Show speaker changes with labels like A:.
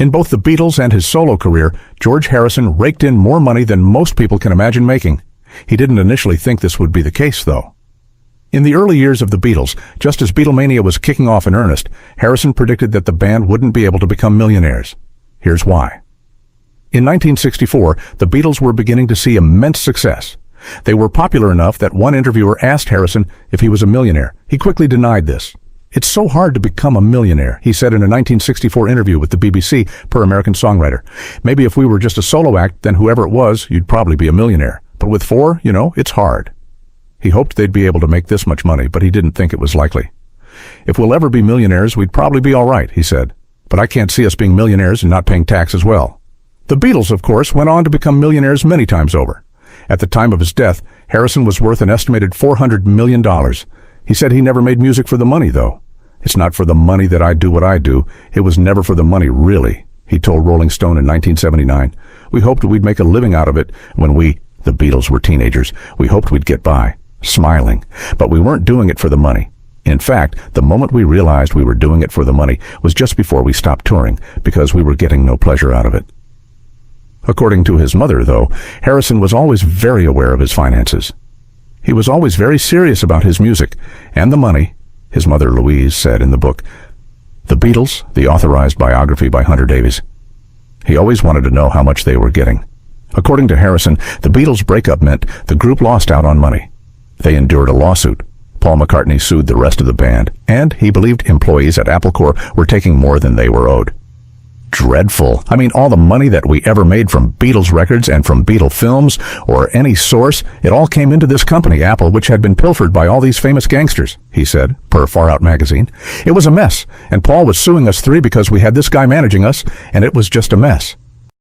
A: In both the Beatles and his solo career, George Harrison raked in more money than most people can imagine making. He didn't initially think this would be the case, though. In the early years of the Beatles, just as Beatlemania was kicking off in earnest, Harrison predicted that the band wouldn't be able to become millionaires. Here's why. In 1964, the Beatles were beginning to see immense success. They were popular enough that one interviewer asked Harrison if he was a millionaire. He quickly denied this. "It's so hard to become a millionaire," he said in a 1964 interview with the BBC per American Songwriter. "Maybe if we were just a solo act, then whoever it was, you'd probably be a millionaire. But with four, it's hard." He hoped they'd be able to make this much money, but he didn't think it was likely. "If we'll ever be millionaires, we'd probably be all right," he said. "But I can't see us being millionaires and not paying tax as well." The Beatles, of course, went on to become millionaires many times over. At the time of his death, Harrison was worth an estimated $400 million. He said he never made music for the money, though. "It's not for the money that I do what I do. It was never for the money, really," he told Rolling Stone in 1979. "We hoped we'd make a living out of it when we, the Beatles, were teenagers. We hoped we'd get by, smiling. But we weren't doing it for the money. In fact, the moment we realized we were doing it for the money was just before we stopped touring, because we were getting no pleasure out of it." According to his mother, though, Harrison was always very aware of his finances. He was always very serious about his music and the money, his mother Louise said in the book, The Beatles, the authorized biography by Hunter Davies. He always wanted to know how much they were getting. According to Harrison, the Beatles' breakup meant the group lost out on money. They endured a lawsuit. Paul McCartney sued the rest of the band, and he believed employees at Apple Corps were taking more than they were owed. Dreadful. I mean, all the money that we ever made from Beatles records and from Beatle films, or any source, it all came into this company, Apple, which had been pilfered by all these famous gangsters, he said, per Far Out magazine. "It was a mess, and Paul was suing us three because we had this guy managing us, and it was just a mess."